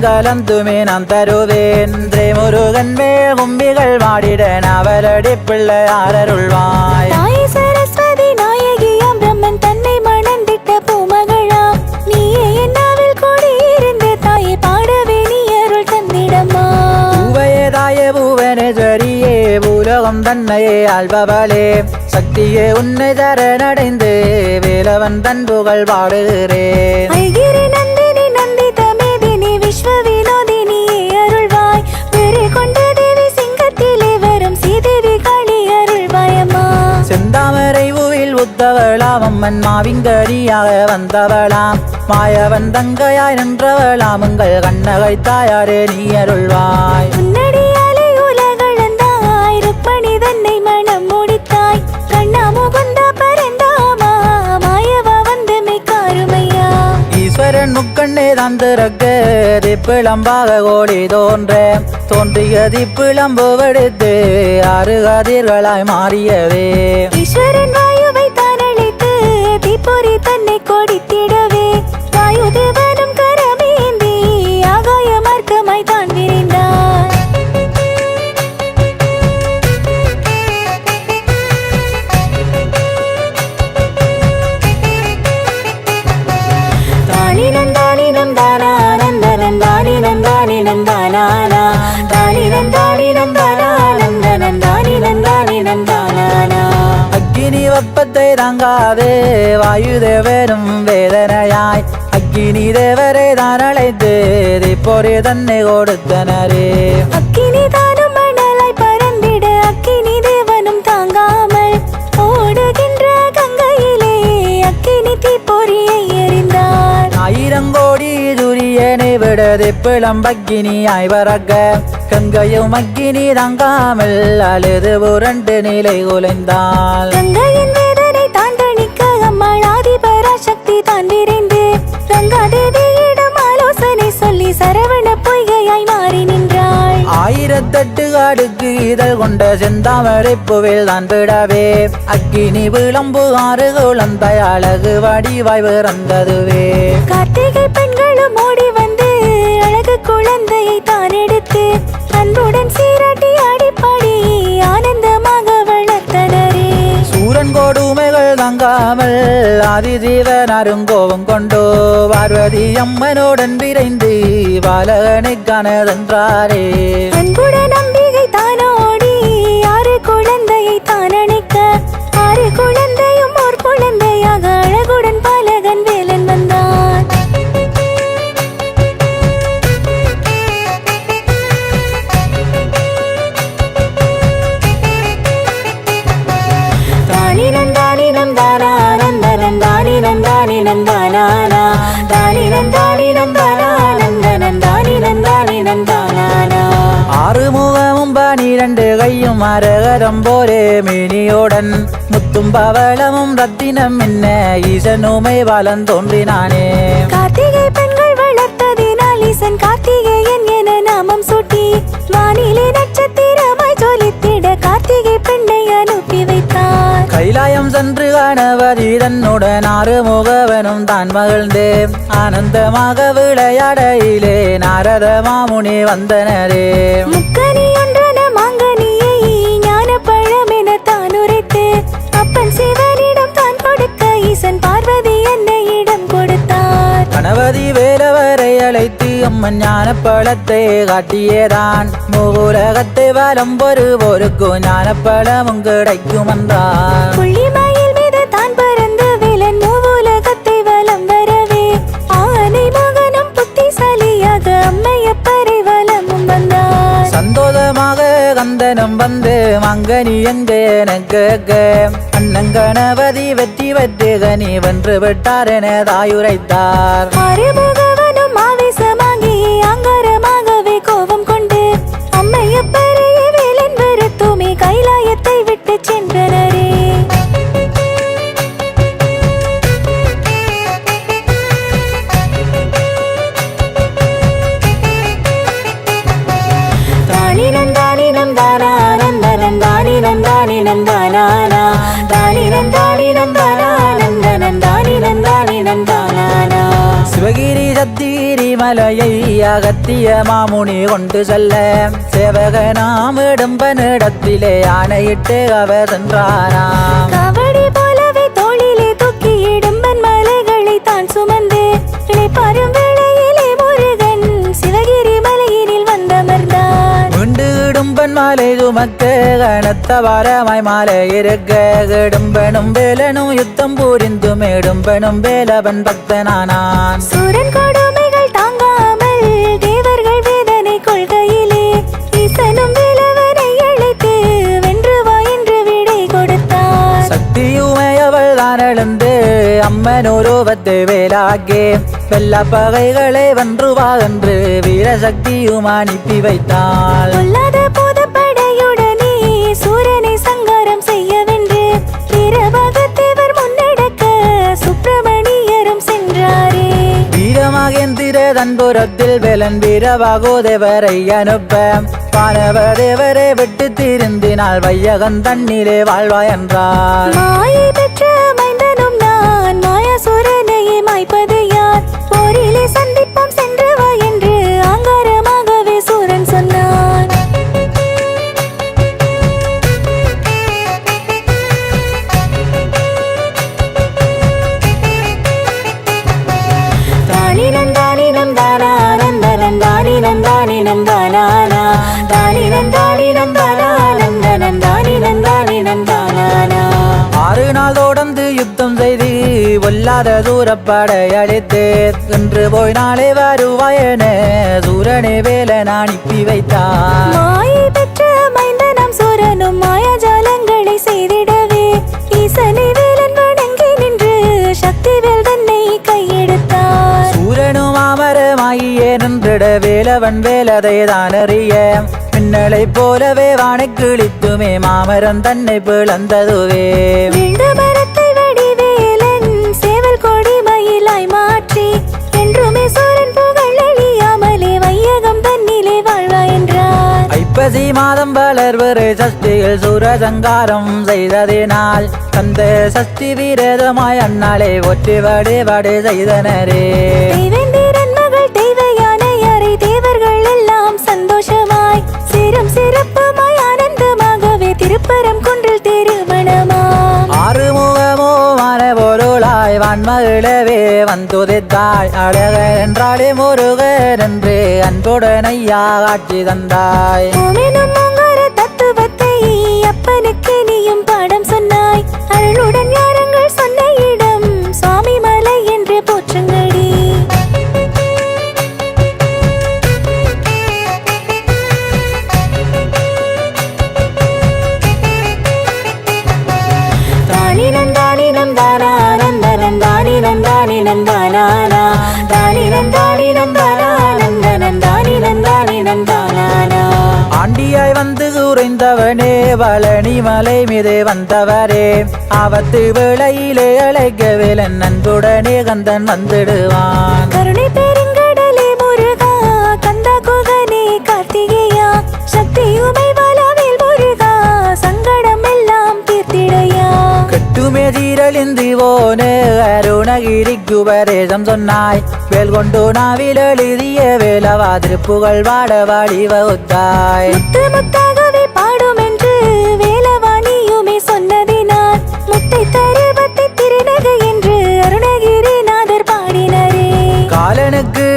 கலந்துமே நான் தருவேன் முருகன் மேல் கும்பிகள் வாடிட அவலடி பிள்ளை ஆரருள்வாய் தாயே சரஸ்வதி நாயகியாம் பிரம்மன் தன்னை மணந்திட்ட பூமகளா நீயே என்னாவில் கூடியிருந்து தாயே பாடவே நீ அருள் தந்திடம்மா பூவையே தாயே பூவனேஸ்வரியே பூலோகம் தன்னையே ஆள்பவளே சக்தியே உன்னை சரணடைந்து வேலவன் தன் புகழ் பாடுகிறேன் ஐகிரி நந்தினி நந்தித மேதினி விஸ்வ வினோதினியே அருள்வாய் வேறு கொண்ட தேவி சிங்கத்திலே வரும் சீதேவி காளி அருள்வாயம்மா செந்தாமரை பூவில் உத்தவளாம் அம்மன் மாவிங்கரியாக வந்தவளாம் மாயவன் தங்கையாய் நின்றவளாம் உங்கள் கண்ணகை தாயாரே நீ அருள்வாய் முன்னடியாலே உலகளந்தாய் ருக்மணி தன்னை மனம் முடித்தாய் கண்ணா முகுந்தா பரந்தாமா மாயவா வந்து மெய்காருமையா ஈஸ்வரன் முக்கண்ணே தந்திரக்க திப்பிளம்பாக கோடி தோன்றிய திப்பிளம்பு வெடித்து ஆறு கதிர்களாய் மாறியவே ஈஸ்வரன் வாயுவை தான் அழைத்து தீப்பொறி தன்னை கொடித்திடவே வாயு தேவனும் கரமேந்தி ஆகாய மார்க்கமாய் தான் விரிந்தார் தானி நந்தானி நந்தானா நந்தனன் தானி நந்தானி நந்தானா தானி நந்தானி நந்தானா நந்தனன் தானி நந்தானி நந்தானா அக்கினி வெப்பத்தை தாங்காதே வாயு தேவரும் வேதனையாய் அக்கினி தேவரை தான் அழைத்து திப்பொறி தன்னை கொடுத்தனரே அக்கினி தானும் மணலாய் பறந்திட அக்கினி தேவனும் தாங்காமல் ஓடுகின்ற கங்கையிலே அக்கினி தீப்பொறியை எறிந்தார் ஆயிரங்கோடி துரியனை விட திப்பிளம்பக்கினியாய் பறக்க கங்கையும் அக்கினி தாங்காமல் அழுது புரண்டு நிலை குலைந்தாள் கங்கையின் வேதனை தான் தணிக்க அம்மாள் ஆதி பராசக்தி தான் விரைந்து கங்காதேவியிடம் ஆலோசனை சொல்லி சரவண பொய்கையாய் மாறி நின்றாள் ஆயிரத்தெட்டு காடுக்கு இதழ் கொண்ட செந்தாமரை பூவில் தான் விடவே அக்கினி விளம்பு ஆறு குழந்தை அழகு வடிவாய் பிறந்ததுவே கார்த்திகை பெண்களும் ஓடி வந்து அழகு குழந்தையை தான் எடுத்து அன்புடன் சீராட்டி ஆடிப்பாடி ஆனந்தமாக வளர்த்தனரே சூரன் கொடுமைகள் தாங்காமல் ஆதிதேவன் அருங்கோபம் கொண்டோ பார்வதி அம்மனுடன் விரைந்து பாலகனை காணதென்றாரே அன்புடன் அம்பிகை தானோடி ஆறு குழந்தையை தான் அணைக்க ஆறு குழந்தையும் ஓர் குழந்தையாக அழகுடன் பாலகன் வேலன் வந்தான் தானி நந்தானி நந்தானா நந்தனன் தானி நந்தானி நந்தானா தானி நந்தானி நந்தானா நந்தனன் தானி நந்தானி நந்தானா ஆறுமுகமும் 12 கையும் அரகரம் போரே மேனியோடன் முத்தும் பவளமும் ரத்தினம் என்ன ஈசனுமை பலன் தோன்றினானே கார்த்திகை பெண்கள் வளர்த்ததினால் ஈசன் கார்த்திகேயன் என நாமம் சூட்டி வானிலே நட்சத்திரமாய் ஜொலித்திட கார்த்திகை பெண்ணை அனுப்பி வைத்தார் கைலாயம் சென்று கணபதி தன்னுடன் ஆறுமுகவனும் தான் மகிழ்ந்து ஆனந்தமாக விளையாடையிலே நாரத மாமுனி வந்தனரே முக்கனி ஒன்றன மாங்கனியை ஞான பழம் என தான் உரைத்து அப்பன் சிவனிடம் தான் கொடுக்க ஈசன் பார்வதி என்னையிடம் கொடுத்தார் கணபதி வேலவரை அழைத்து அம்மன் ஞான பழத்தை காட்டியதான் மூலகத்தை வலம் பொறுவோருக்கு ஞான பழமும் கிடைக்கும் என்றார் புள்ளிமயில் மீது தான் பறந்து வேலன் மூவுலகத்தை வலம் வரவே ஆனை மகனும் புத்திசாலியாக அம்மையப்பரை வலமும் வந்தார் சந்தோஷமாக கந்தனம் வந்து மங்கனி எங்க எனக்கு அண்ணன் கணபதி வெற்றி வெற்றி வென்று விட்டார் என தாயுரைத்தார் ஆறுமுகவனும் ஆவேசமாகி அங்காரமாகவே கோபம் கொண்டு அம்மையப்பரையே வேலன் வெறுத்துமே கைலாயத்தை விட்டு சென்றனரே தானி நந்தானி நந்தானா நந்தனன் தானி நந்தானி நந்தானா தானி நந்தானி நந்தானா நந்தனன் தானி நந்தானி நந்தானா சிவகிரி சத்திகிரி மலையை அகத்திய மாமுனி கொண்டு செல்ல சேவகனாம் இடம்பனிடத்திலே ஆணையிட்டு அவர் சென்றாராம். கபடி போலவே தோளிலே தூக்கி இடும்பன் மலைகளை தான் சுமந்து இளைப்பாறும் வேளையிலே முருகன் சிவகிரி மலையினில் வந்தமர்ந்தான். உண்டு இடும்பன் மாலை சுமக்க கனத்த வாரமாய் மாலை இருக்க இடும்பனும் வேலனும் யுத்தம் புரிந்தும் இடும்பனும் வேலவன் பக்தனானான். சூரன் கொடுமைகள் தாங்காமல் தேவர்கள் வேதனை கொள்கையிலே ஈசனும் வேலவனை அழைத்து வென்று வா என்று விடை கொடுத்தார். சக்தியுமையவள் தான் எழுந்து அம்மன் உருவத்தை வேலாக்கே வெள்ள பகைகளை வென்றுவா என்று வீரசக்தியும் அனுப்பி வைத்தாள். பொல்லாத பூதப்படையுடனே சூரனை சங்காரம் செய்யவென்று வீரபாகத்தேவர் முன்னெடுக்க சுப்பிரமணியரும் சென்றாரே. வீரமகேந்திர தன்புறத்தில் வேலன் வீரபாகோதேவரை அனுப்ப வானவதேவரை விட்டு திருந்தினால் வையகன் தன்னிலே வாழ்வா என்றார். மாயை பெற்ற மைந்தனும் நான் மாயாசுரனையே மாய்ப்பது யார், போரிலே சந்திப்போம் சென்று வா என்று ஆங்காரமாகவே சூரன் சொன்னான். தானினம் தானினம் தானா நந்தனம் தானினம் தானினம் தானானா தானினம் தானினம் தானா நந்தனம் தானினம் தானினம் தானானா. 6 நாள் தொடர்ந்து யுத்தம் செய்து கொல்லாத சூரப்படை அழித்து இன்று போய் நாளே வருவாயன சூரனே வேலன் அனுப்பி வைத்தார். மாயை பெற்ற மைந்தனம் சூரனும் மாயாஜாலங்களை செய்திடவே ஈசனை வேலன் வணங்கி நின்று சக்தி வேல் தன்னை கையெடுத்தார். சூரனும் அமரமாகியே நின்றிட வேலவன் வேலதை தான் அறிய மின்னலை போலவே வானை கிழித்துமே மாமரம் தன்னை பிளந்ததுவே. விழுந்த மரத்தை வடிவேலன் சேவல் கொடி மயிலாய் மாற்றி என்றுமே சூரன் புகழ் அழியாமலே வையகம் தன்னிலே வாழ்வா என்றார். ஐப்பசி மாதம் வளர்வரு சஷ்டியில் சூரசங்காரம் செய்ததினால் தந்த சஷ்டி வீரதமாய் அந்நாளை ஒற்றி வடு செய்தனரே. தெய்வேந்திரன் மகள் தெய்வயானையரை தேவர்கள் எல்லாம் சந்தோஷமாய் சிரம் சிறப்புமாய் ஆனந்தமாகவே திருப்பரம் குன்றில் திருமணமாம். ஆறுமுகமோ மனபொருளாய் வான்மகிழவே வந்துதித்தாய் அழக என்றாலே முருகன் என்று அன்புடன் ஐயா காட்சி தந்தாய். ஓமெனும் ஓங்கார தத்துவத்தை அப்பனுக்கு நீயும் பாடம் சொன்னாய். அருளுடன் யாரங்கள் சொன்ன இடம் சுவாமி மலை என்று போற்றுங்கடி. தானினம் தானினம் தானா நந்தனம் தானினம் தானினம் தானானா தானினம் தானினம் தானா நந்தனம் தானினம் தானினம் தானானா. ஆண்டியாய் வந்து உறைந்தவனே பழனி மலை மீது வந்தவரே ஆபத்து வேளையிலே அழைக்க வேலன் அன்புடனே கந்தன் வந்துடுவான். கருணை பெருங்கடலே முருகா கந்தா குகனே கார்த்திகேயா சக்தியுமை வளவேல் முருகா சங்கடம் எல்லாம் தீர்த்திடையா. கட்டுமே சீரழிந்து போனே அருணகிரிக்கு உபதேசம் சொன்னாய் வேல் கொண்டு நாவில் எழுதிய வேலவா திருப்புகழ் வாட வாடி வகுத்தாய். முத்து முத்தாகவே பாடும் என்று வேலவாணியுமே சொன்னதினால் முத்தை தருவத்தை திருநகை என்று அருணகிரிநாதர் பாடினரே. காலனுக்கு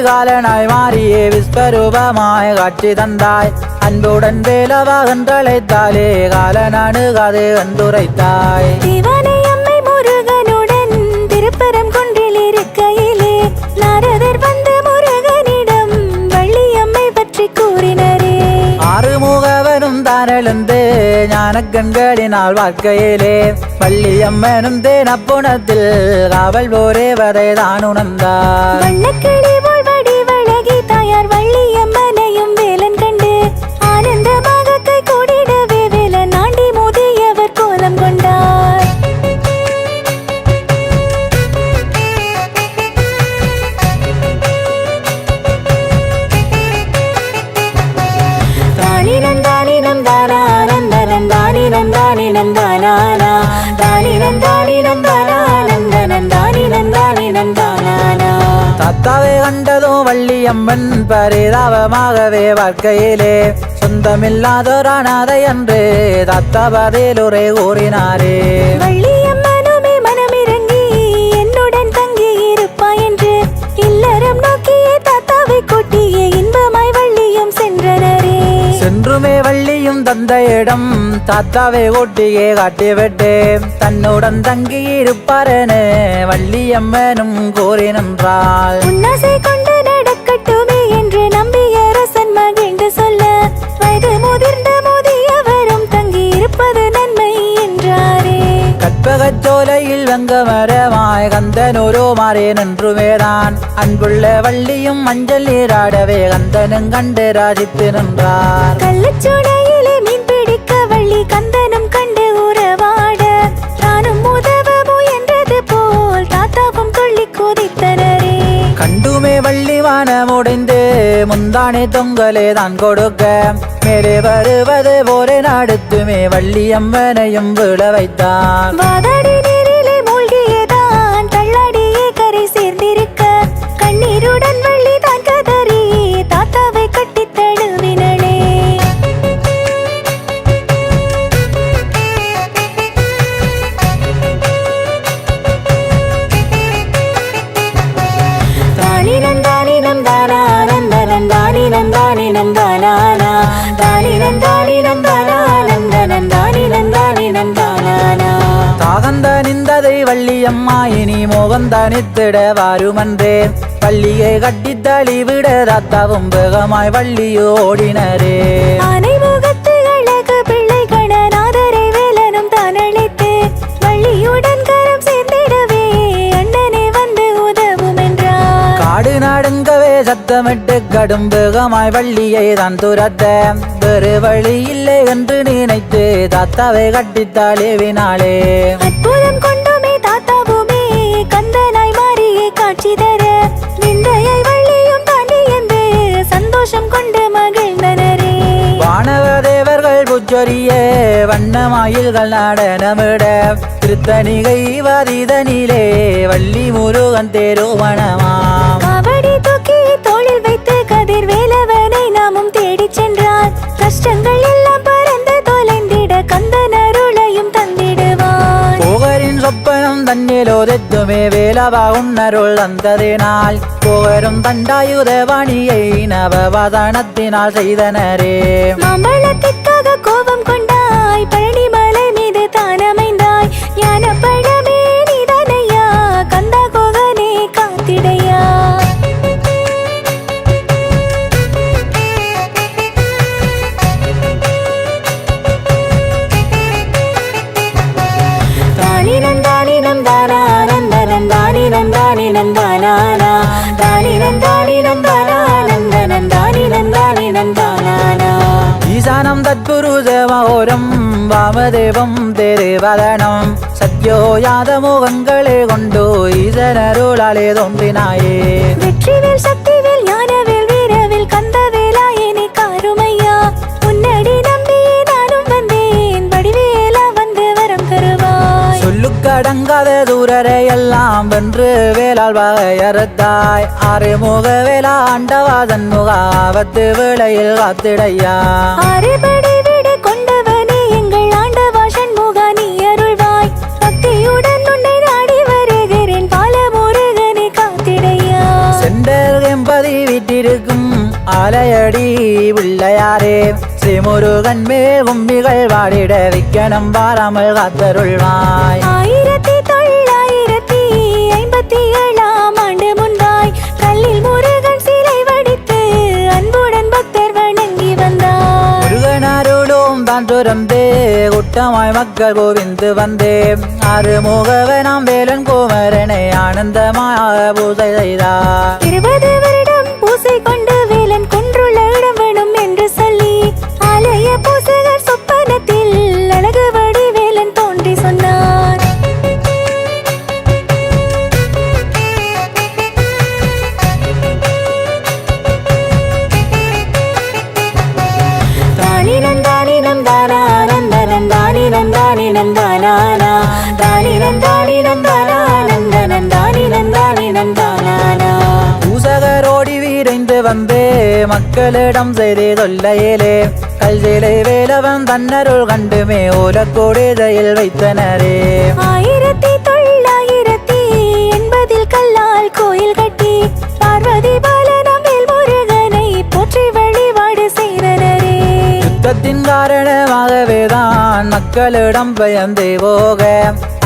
காலனாய் மாறியே விஸ்வரூபமாய் காட்சி தந்தாய் அன்புடன் வேலவா என்றழைத்தாலே காலனானு கதை கண்டுரைத்தாய். சிவனை அம்மை முருகனுடன் திருப்பரம் குன்றில் இருக்கையிலே நாரதர் வந்து முருகனிடம் வள்ளியம்மை பற்றி கூறினரே. ஆறுமுகவனும் தானெழுந்து ஞான கண்களினால் வாழ்க்கையிலே வள்ளியம்மனும் தேனப்புணத்தில் காவல் போரே வதை தான் உணர்ந்தார். வண்ணக்கிளி போல் வடிவழகி தாயார் வள்ளியம்மனையும் வேலன் கண்டு ஆனந்தமாக கை கூடிடவே வேலன் ஆண்டி மோதியவர் கோலம் கொண்டார். தானினம் தானினம் தானா நந்தனம் தானினம் தானினம் தானானா தானினம் தானினம் தானா நந்தனம் தானினம் தானினம் தானானா. தாத்தாவை கண்டதும் வள்ளியம்மன் பரிதாபமாகவே வாழ்க்கையிலே சொந்தமில்லாதோர் அனாதை என்று தாத்தா பதிலுரை கூறினாரே. வள்ளியம்மனுமே மனமிறங்கி என்னுடன் தங்கி இருப்பாய் என்று இல்லறம் நோக்கியே தாத்தாவை கூட்டியே இன்பமாய் வள்ளியும் சென்றனரே. சென்றுமே வள்ளியும் தந்தையிடம் தாத்தாவை ஓட்டியே காட்டிவிட்டு தன்னுடன் தங்கி இருப்பாரென வள்ளியம்மனும் கூறி நின்றாள். உன்னாசை கொண்டு நடக்கட்டுமே என்று நம்பிய அரசன் மகிழ்ந்து சொல்ல வயது முதிர்ந்த முதியவரும் தங்கி இருப்பது நன்மை என்றாரே. கற்பகச் சோலையில் வெங்க மரமாய் கந்தனூரோ மாறே நின்றுமேதான் அன்புள்ள வள்ளியும் மஞ்சள் நீராடவே கந்தனும் கண்டு ராஜித்து நின்றார். கள்ளச்சுனையிலே மீன் பிடிக்க வள்ளி கந்தனும் கண்டு உறவாட தானும் உதவ முயன்றது போல் தாத்தாவும் துள்ளி குதித்தனரே. கண்டுமே வள்ளி வானமுடைந்து முந்தானே தொங்கலே தான் கொடுக்க மேலே வருவது போலே நாடுத்துமே வள்ளியம்மனையும் விழ வைத்தான். வாதாடி நீரிலே மூழ்கியதான் தள்ளாடியே கரை சேர்ந்திருக்க கண்ணீருடன் வள்ளி தான் கதறி தாத்தாவை கட்டித் தழுவினளே. தானினம் தானினம் தானா நந்தனம் தானினம் தானினம் தானானா தானினம் தானினம் தானா நந்தனம் தானினம் தானினம் தானானா. தாகந்த நின்றதை வள்ளியம்மா இனி மோகந்தனித்திட வாருமன்றே வள்ளியை கட்டித் தழிவிட தாத்தாவும் வேகமாய் வள்ளியோ ஓடினரே. ஆனை முகத்து அழகு பிள்ளை கணநாதரை வேலனும் தான் அழைத்து வள்ளியுடன் கரம் சேர்ந்திடவே அண்ணனே வந்து உதவும் என்றார். காடு நாடுங்கவே சத்தமிட்டு கடும் வேகமாய் வள்ளியை தான் துரத்த வேறு வழி இல்லை என்று நினைத்து தாத்தாவை கட்டித் தழுவினாளே. அற்புதம் கொண்டுமே தாத்தாவுமே கந்தனாய் மாறியே காட்சி தர விந்தையை வள்ளியும் தாண்டி என்று சந்தோஷம் கொண்டு மகிழ்ந்தனரே. வானவ தேவர்கள் புச்சொரிய வண்ணமாயில்கள் நடனமிட திருத்தணிகை வாதிதனிலே வள்ளி முருகன் தேரோவனமாம். காவடி தூக்கி தோளில் வைத்து கதிர் வேலவனை நாமும் தேடிச் சென்றார். கஷ்டங்கள் எல்லாம் பறந்து தொலைந்திட கந்தன் அருளையும் தந்திடுவான். போகரின் சொப்பனம் தன்னிலோதெத்துமே வேலவா உன்னருள் தந்ததினால் போகரும் தண்டாயுத வாணியை நவவதனத்தினால் செய்தனரே. மாம்பழத்திற்காக கோபம் கொண்டாய் பழனி மலை மீது தான் அமைந்தாய் ஞானப்பழமே நீதானையா கந்தா கோகனே காத்திடையா. தானினம் தானினம் தானா நந்தனம் தானினம் தானினம் தானானா தானினம் தானினம் தானா நந்தனம் தானினம் தானினம் தானானா. ஈசானம் தத்புருஷமோரம் வாமதேவம் தேவதனம் சத்யோ யாத முகங்களே கொண்டு ஈசனருளாலே தோன்றினாயே. வெற்றிவேல் சக்திவேல் ஞானவேல் வீரவேல் கந்தவேலாயனே காருமையா உன்னடி நம்பி நானும் வந்தேன் வடிவேலா வந்து வரம் தருவாய். சொல்லுக்கடங்காத தூரரை எல்லாம் வென்று வேளால் வகையறுத்தாய் ஆறுமுக வேளா ஆண்டவாதன் முகாவத்து வேளையில் காத்திடையா. ஆறுபடை வீடு கொண்டவனே எங்கள் ஆண்டவா சண்முகா நீ அருள்வாய் பக்தியுடன் உன்னை நாடி வருகிறேன் பாலமுருகனே காத்திடையா. சென்றல் எம்பதி வீட்டிருக்கும் ஆலையடி பிள்ளையாரே ஸ்ரீமுருகன் மேல் கும்பிகள் வாடிட விக்கணம் பாராமல் காத்தருள்வாய். 1957ஆம் ஆண்டு முன்பாய் கல்லில் முருகன் சிலை வடித்து அன்புடன் பக்தர் வணங்கி வந்தார். முருகனாருளும் தான் துறந்து குட்டமாய் மக்கள் கோவிந்து வந்தே ஆறுமுகவனாம் வேலன் கோமரனை ஆனந்தமாக பூஜை செய்தார். 20 வருடம் பூசை கொண்டு வேலன் கொன்றுள்ள இடம் வேணும் என்று சொல்லி ஆலய பூசகர் சொப்பனத்தில் அழகு வடிவேலன் தோன்றி சொன்னார். தானினம் தானினம் தானா நந்தனம் தானினம் தானினம் தானானா தானினம் தானினம் தானா நந்தனம் தானினம் தானினம் தானானா. விரைந்து வந்து மக்களிடம் செய்தி தொல்லையிலே கல்விலை வேலவன் தன்னருள் கண்டுமே ஓலக்கோடையில் வைத்தனரே 1980 கல்லால் கோயில் கட்டி பார்வதி பாலனம் வேல்முருகனை போற்றி வழிபாடு செய்தனரே யுத்தத்தின் காரணமாகவேதான் மக்களிடம் பயந்தே போக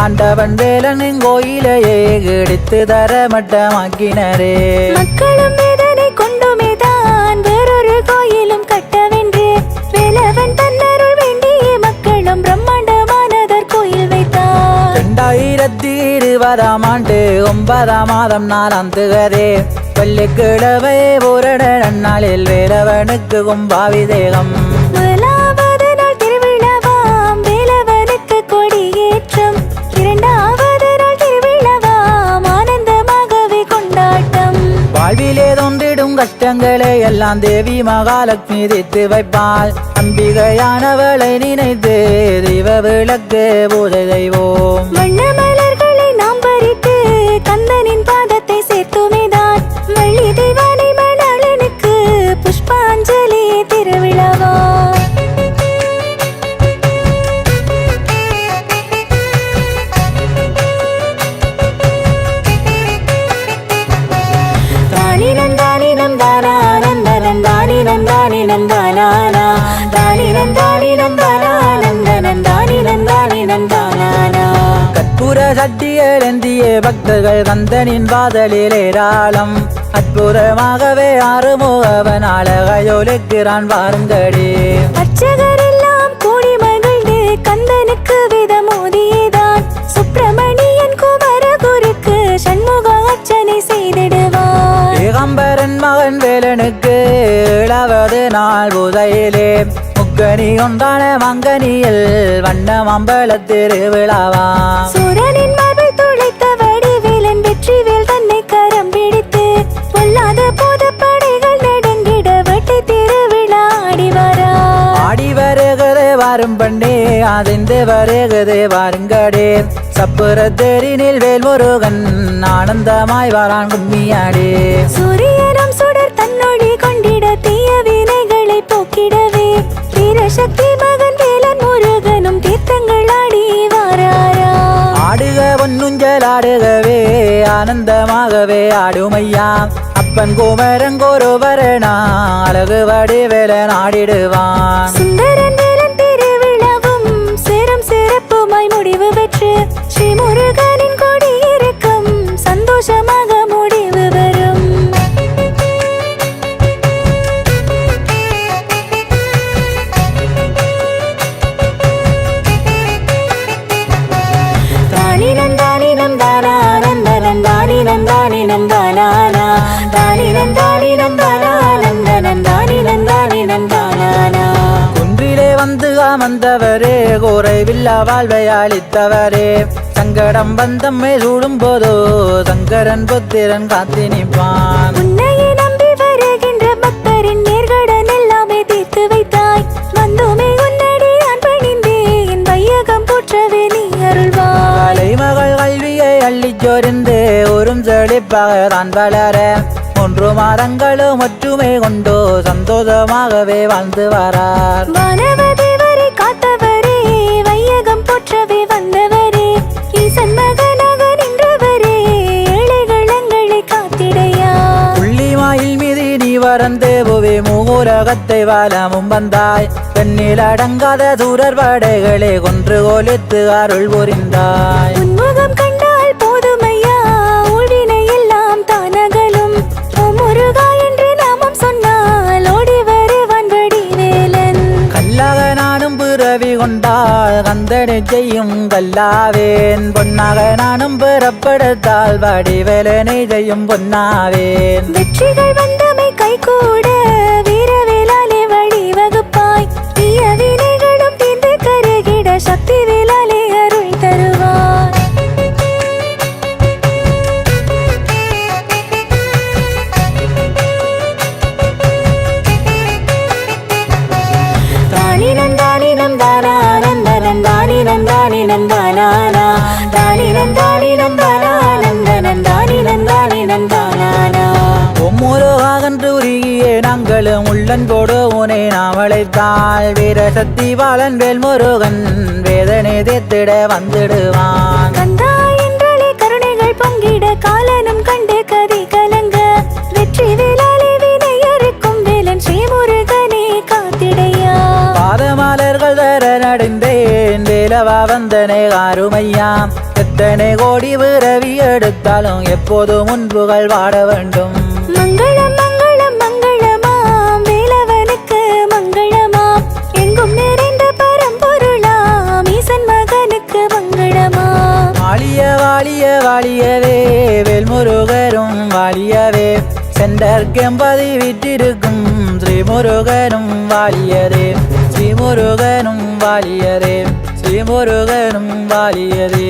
ஆண்டவன் வேலனின் கோயிலையே இடித்து தர மட்டமாக்கினரே மக்களும் வேதனை கொண்டுமேதான் வேறொரு கோயிலும் கட்டவென்று வேலவன் தன்னருள் வேண்டிய மக்களும் பிரம்மாண்டமானதர் கோயில் வைத்தார் 2020 ஆண்டு 9ஆம் மாதம் 4ஆம் தேதி வெள்ளிக்கிழமை பூரண நன்னாளில் வேலவனுக்கு கும்பாபிஷேகம் முதலாவது நாள் திருவிழாவாம் வேலவனுக்கு கொடியேற்றம் 2வது நாள் திருவிழாவாம் ஆனந்தமாகவே கொண்டாட்டம் வாழ்விலே தோன்றிடும் கஷ்டங்களை எல்லாம் தேவி மகாலட்சுமி தீர்த்து வைப்பாள் அம்பிகையானவளை நினைத்து தெய்வ விளக்கு பூஜை செய்வோம் வண்ண மலர்களை நாம் பறித்து கந்தனின் பாதத்தை சேர்த்துமேதான் வள்ளி தெய்வானை மணாளனுக்கு புஷ்பாஞ்சலி திருவிழாவா தானி நந்தானி நந்தானா நந்தனம் தானி நந்தானி நந்தானா தானி நந்தானி நந்தானா நந்தனம் தானி நந்தானி நந்தானா கற்பூர சட்டிகள் ஏந்திய பக்தர்கள் கந்தனின் வாதலில் ஏராளம் அற்புதமாகவே ஆறுமுகவன் அழகையொலிக்கிறான் பாருங்கடி அர்ச்சகர் எல்லாம் கூடி மகிழ்ந்து கந்தனுக்கு விதமோதியேதான் சுப்பிரமணியன் குமரகுருக்கு சண்முக அர்ச்சனை செய்திடுவார் ஏகம்பரன் மகன் வேலனுக்கு 7வது நாள் பூஜையிலே முக்கணி ஒன்றான மங்கனியில் வண்ணம் அம்பல திருவிழாவா சூரனின் மார்பில் துளைத்த வடிவேலன் வெற்றிவேல் தன்னை கரம் பிடித்து பொல்லாத போத படைகள் நடுங்கிட வட்டை திருவிழா ஆடி வருகதே வாரும் பண்ணே அதிந்து வருகதே வாருங்கடே சப்புர தேரினில் வேல்முருகன் ஆனந்தமாய் வாரான் கும்மியாடே சூரியனும் சுடர் தன்னொழி கொண்டிட தீய வினைகளை போக்கிடவே வீரசக்தி மகன் வேலன் முருகனும் தீர்த்தங்கள் ஆடி வாராரா ஆடுக பொன்னுஞ்சல் ஆடுகவே ஆனந்தமாகவே ஆடுமையா அப்பன் குமரங்கோருவரனா அழகு வடிவேலன் ஆடிடுவான் சுந்தரன் வேலன் திருவிழாவும் சேரும் சிறப்புமாய் முடிவு பெற்று ஸ்ரீ முருகனின் கொடியிருக்கும் சந்தோஷமாக முடிவு பெறும் தானி நந்தானி நந்தானா நந்தனம் தானி நந்தானி நந்தானா தானி நந்தானி நந்தானா நந்தனம் தானி நந்தானி நந்தானா குன்றிலே வந்து அமர்ந்தவரே குறைவில்லா வாழ்வை அளித்தவரே சங்கடம் வந்தம்மை சூடும் போதோ சங்கரன் புத்திரன் காத்து நிற்பான் உன்னையே நம்பி வருகின்ற பக்தரின் நேர்கடன் எல்லாமே தீர்த்து வைத்தாய் வந்துமே உன்னடி நான் பணிந்தே என் வையகம் போற்றவே நீ அருள்வாய் தலைமகள் கல்வியை அள்ளிச் சொரிந்து ஒரும் செழிப்பாக தான் வளர 3 மாதங்களும் ஒற்றுமை கொண்டோ சந்தோஷமாகவே வாழ்ந்து வரார் வானவதேவரை காத்தவரே வையகம் போற்றவே வந்தவரே ஈசன் மகனாக நின்றவரே ஏழைகளங்களை காத்திடையா புள்ளிமாயில் மீது நீ வரந்து புவி மூலகத்தை வாழமும் வந்தாய் பெண்ணில் அடங்காத சூரர் படைகளை கொன்று கொலித்து அருள் புரிந்தாய் உன்முகம் கண்டால் போதுமையா ஊழினை எல்லாம் தானகலும் ஓ முருகா என்று நாமம் சொன்னால் ஓடி வருவான் வடிவேலன் கல்லாக நானும் பிறவி கொண்டால் கந்தனை செய்யும் கல்லாவேன் பொன்னாக நானும் பிறப்படுத்தால் வடிவேலனை செய்யும் பொன்னாவேன் வெற்றிகள் வந்தமை கைகூட வீரவேலாலே வழிவகுப்பாய் தீய வினைகளும் தீர்ந்து கருகிட சக்தி வேலாலே அருள் தருவாய் தானி நந்தானி நந்தானா நந்தனம் தானி நந்தானி நந்தானா தானி நந்தானி நந்தானா நந்தனம் தானி நந்தானி நந்தானா முருகாகன்று உருகியே நாங்களும் உள்ளன்போடு உனை நாம் அழைத்தால் வீர சக்தி பாலன் வேல் முருகன் வேதனை தேத்திட வந்துடுவான். கந்தா என்றாலே கருணைகள் பொங்கிட காலனும் கண்டு கதி கலங்க வெற்றி வேளாலே வினையறுக்கும் வேலன் ஸ்ரீமுருகனே காத்திடையா. பாதமாலர்கள் தர நடைந்தேன் வேலவா வந்தனே ஆறுமையா. எத்தனை கோடி விரவி எடுத்தாலும் எப்போதும் முன்புகள் வாட வேண்டும். மங்களம் மங்களம் மங்களமாம் வேலவனுக்கு மங்களமாம் எங்கும் நிறைந்த பரம்பொருளாம் ஈசன் மகனுக்கு மங்களமாம். வாழிய வாழிய வாழியவே வேல்முருகரும் வாழியவே சென்றற்கெம்பதி விட்டிருக்கும் ஸ்ரீமுருகனும் வாழியரே ஸ்ரீமுருகனும் வாழியரே ஸ்ரீமுருகனும் வாழியரே.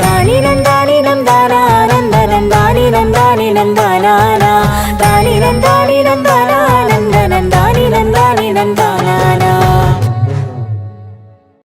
தானினம் தானினம் தானா நந்தனம் தானினம் தானினம் தானா தானினம் தானினம்